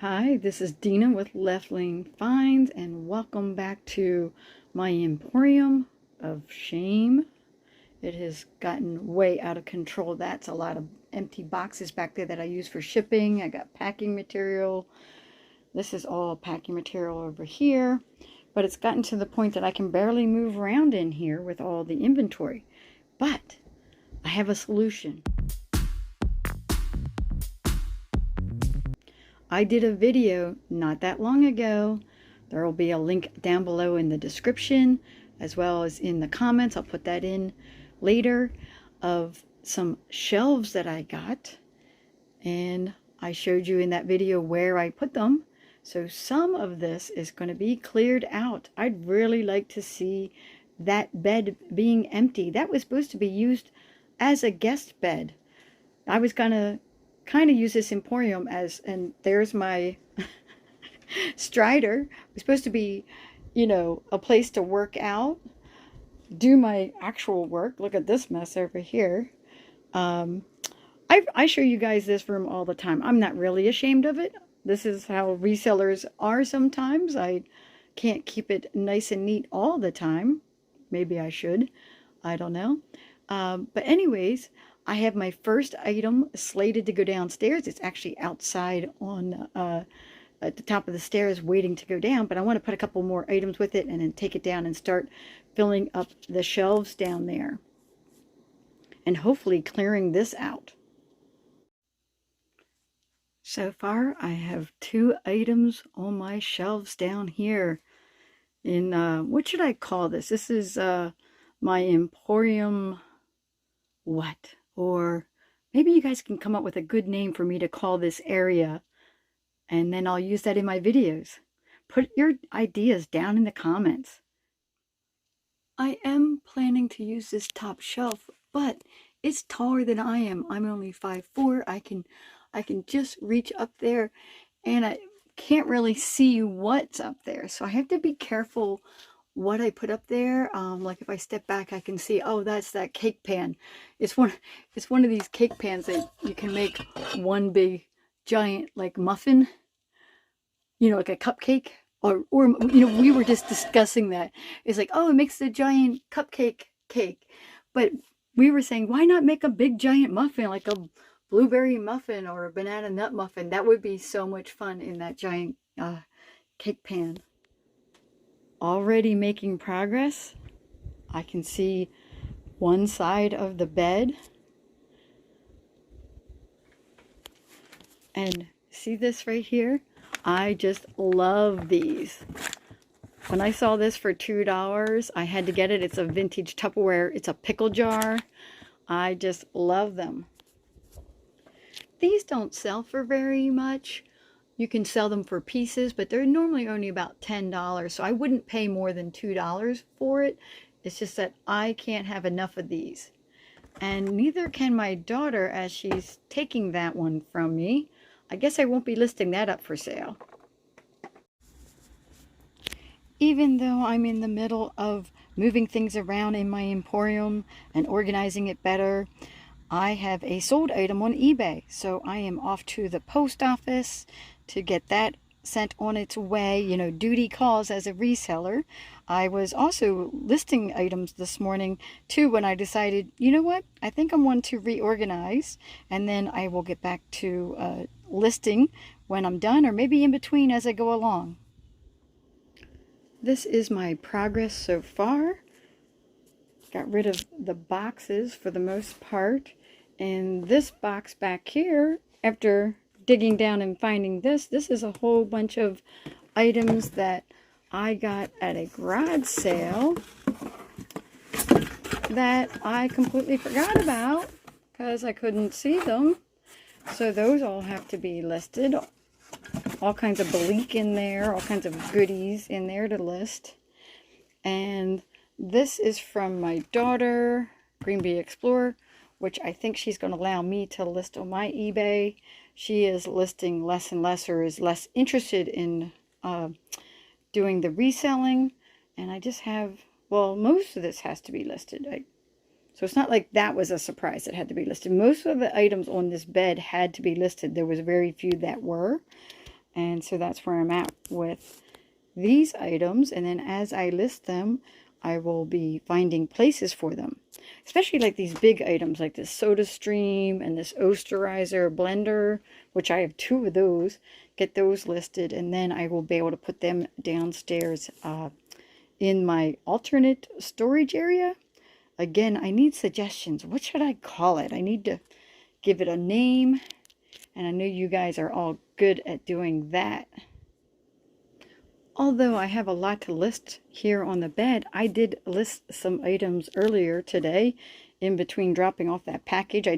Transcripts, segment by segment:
Hi, this is Dena with Left Lane Finds, and welcome back to my Emporium of Shame. It has gotten way out of control. That's a lot of empty boxes back there that I use for shipping. I got packing material. This is all packing material over here, but it's gotten to the point that I can barely move around in here with all the inventory. But I have a solution. I did a video not that long ago. There will be a link down below in the description as well as in the comments. I'll put that in later, of some shelves that I got, and I showed you in that video where I put them. So some of this is going to be cleared out. I'd really like to see that bed being empty. That was supposed to be used as a guest bed. I was going to kind of use this Emporium as, and there's my Strider. It's supposed to be, you know, a place to work out, do my actual work. Look at this mess over here. I show you guys this room all the time. I'm not really ashamed of it. This is how resellers are sometimes. I can't keep it nice and neat all the time. Maybe I should. I don't know. But anyways, I have my first item slated to go downstairs. It's actually outside on at the top of the stairs waiting to go down, but I want to put a couple more items with it and then take it down and start filling up the shelves down there and hopefully clearing this out. So far, I have 2 items on my shelves down here in, what should I call this? This is my Emporium what? Or maybe you guys can come up with a good name for me to call this area, and then I'll use that in my videos. Put your ideas down in the comments. I am planning to use this top shelf, but it's taller than I am. I'm only 5'4". I can just reach up there, and I can't really see what's up there. So I have to be careful what I put up there. Like if I step back, I can see, oh, that's that cake pan. It's one of these cake pans that you can make one big giant like muffin, you know, like a cupcake, or you know, we were just discussing that. It's like, oh, it makes the giant cupcake cake, but we were saying, why not make a big giant muffin, like a blueberry muffin or a banana nut muffin? That would be so much fun in that giant cake pan. Already making progress. I can see one side of the bed, and see this right here? I just love these. When I saw this for $2, I had to get it. It's a vintage Tupperware. It's a pickle jar. I just love them. These don't sell for very much. You can sell them for pieces, but they're normally only about $10, so I wouldn't pay more than $2 for it. It's just that I can't have enough of these. And neither can my daughter, as she's taking that one from me. I guess I won't be listing that up for sale. Even though I'm in the middle of moving things around in my Emporium and organizing it better, I have a sold item on eBay. So I am off to the post office to get that sent on its way. You know, duty calls as a reseller. I was also listing items this morning too when I decided, you know what, I think I want to reorganize, and then I will get back to listing when I'm done, or maybe in between as I go along. This is my progress so far. Got rid of the boxes for the most part, and this box back here, after digging down and finding this is a whole bunch of items that I got at a garage sale that I completely forgot about because I couldn't see them. So those all have to be listed. All kinds of bleak in there, all kinds of goodies in there to list. And this is from my daughter, Green Bee Explorer, which I think she's going to allow me to list on my eBay. She is listing less and less, or is less interested in doing the reselling. And I just have, well, most of this has to be listed. So it's not like that was a surprise it had to be listed. Most of the items on this bed had to be listed. There was very few that were. And so that's where I'm at with these items. And then as I list them, I will be finding places for them. Especially like these big items like this soda stream and this Osterizer blender, which I have 2 of those. Get those listed, and then I will be able to put them downstairs in my alternate storage area. Again, I need suggestions. What should I call it? I need to give it a name, and I know you guys are all good at doing that. Although I have a lot to list here on the bed, I did list some items earlier today in between dropping off that package. I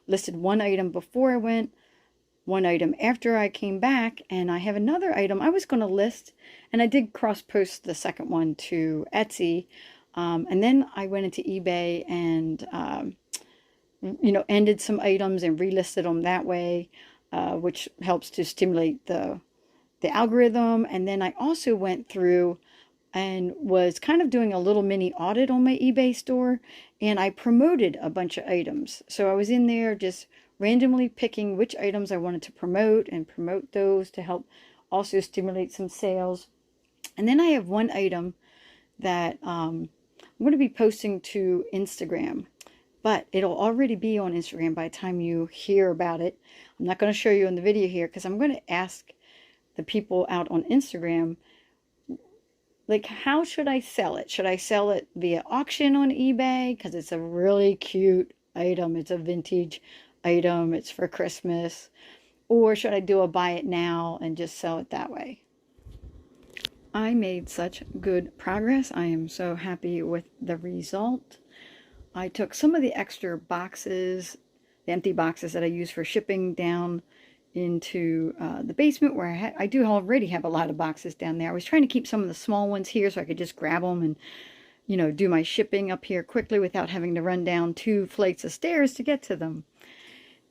listed 1 item before I went, 1 item after I came back, and I have another item I was going to list, and I did cross-post the second one to Etsy, and then I went into eBay and, ended some items and relisted them that way, which helps to stimulate the algorithm. And then I also went through and was kind of doing a little mini audit on my eBay store, and I promoted a bunch of items. So I was in there just randomly picking which items I wanted to promote and promote those to help also stimulate some sales. And then I have 1 item that I'm going to be posting to Instagram, but it'll already be on Instagram by the time you hear about it. I'm not going to show you in the video here because I'm going to ask the people out on Instagram, like, how should I sell it? Should I sell it via auction on eBay? Because it's a really cute item. It's a vintage item. It's for Christmas. Or should I do a buy it now and just sell it that way? I made such good progress. I am so happy with the result. I took some of the extra boxes, the empty boxes that I use for shipping, down into the basement where I do already have a lot of boxes down there. I was trying to keep some of the small ones here so I could just grab them and, do my shipping up here quickly without having to run down 2 flights of stairs to get to them.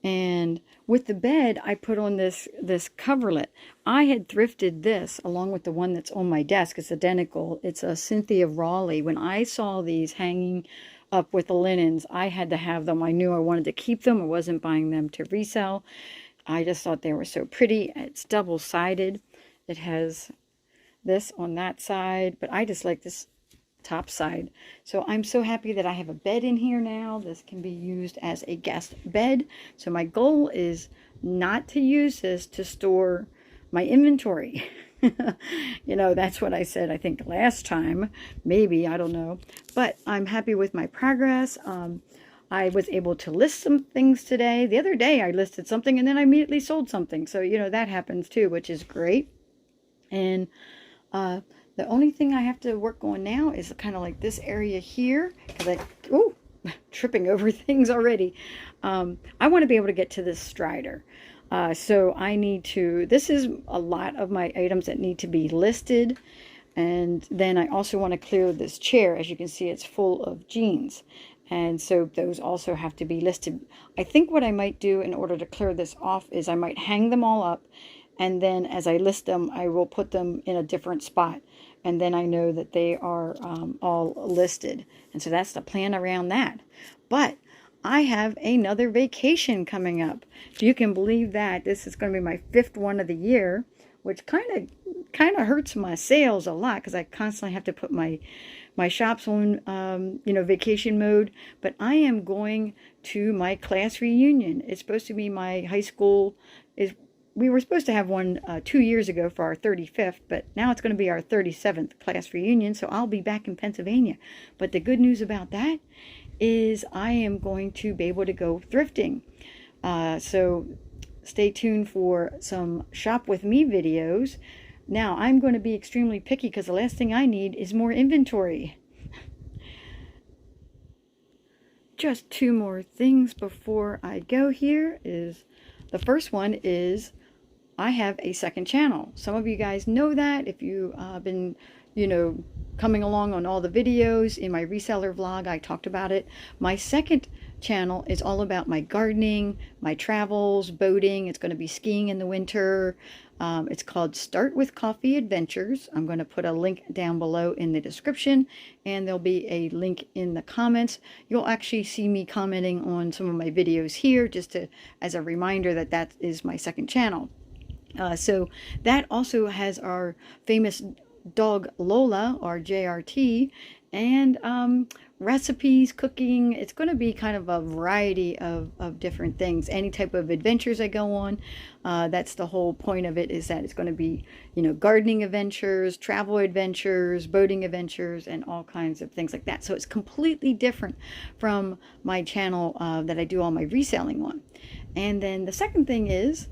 And with the bed, I put on this coverlet. I had thrifted this along with the one that's on my desk. It's identical. It's a Cynthia Raleigh. When I saw these hanging up with the linens, I had to have them. I knew I wanted to keep them. I wasn't buying them to resell. I just thought they were so pretty. It's double-sided. It has this on that side, but I just like this top side. So I'm so happy that I have a bed in here now. This can be used as a guest bed. So my goal is not to use this to store my inventory. That's what I said, I think, last time. Maybe, I don't know. But I'm happy with my progress. I was able to list some things today. The other day I listed something and then I immediately sold something. So, that happens too, which is great. And the only thing I have to work on now is kind of like this area here. Because tripping over things already. I want to be able to get to this strider. So I need to, this is a lot of my items that need to be listed. And then I also want to clear this chair. As you can see, it's full of jeans. And so those also have to be listed. I think what I might do in order to clear this off is I might hang them all up. And then as I list them, I will put them in a different spot. And then I know that they are all listed. And so that's the plan around that. But I have another vacation coming up. If you can believe that, this is going to be my 5th one of the year, which kind of hurts my sales a lot because I constantly have to put my shops on, vacation mode. But I am going to my class reunion. It's supposed to be my high school. We were supposed to have one 2 years ago for our 35th, but now it's going to be our 37th class reunion. So I'll be back in Pennsylvania. But the good news about that is I am going to be able to go thrifting. So stay tuned for some shop with me videos. Now I'm going to be extremely picky because the last thing I need is more inventory. Just 2 more things before I go here. The first one is I have a second channel. Some of you guys know that if you have been, coming along on all the videos. In my reseller vlog, I talked about it. My second channel is all about my gardening, my travels, boating. It's going to be skiing in the winter. It's called Start with Coffee Adventures. I'm going to put a link down below in the description, and there'll be a link in the comments. You'll actually see me commenting on some of my videos here, just as a reminder that is my second channel. So that also has our famous dog Lola, our JRT, and recipes, cooking. It's going to be kind of a variety of different things. Any type of adventures I go on, that's the whole point of it, is that it's going to be, gardening adventures, travel adventures, boating adventures, and all kinds of things like that. So it's completely different from my channel that I do all my reselling on. And then the second thing is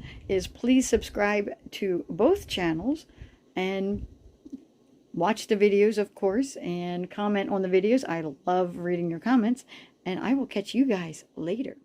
please subscribe to both channels and watch the videos, of course, and comment on the videos. I love reading your comments, and I will catch you guys later.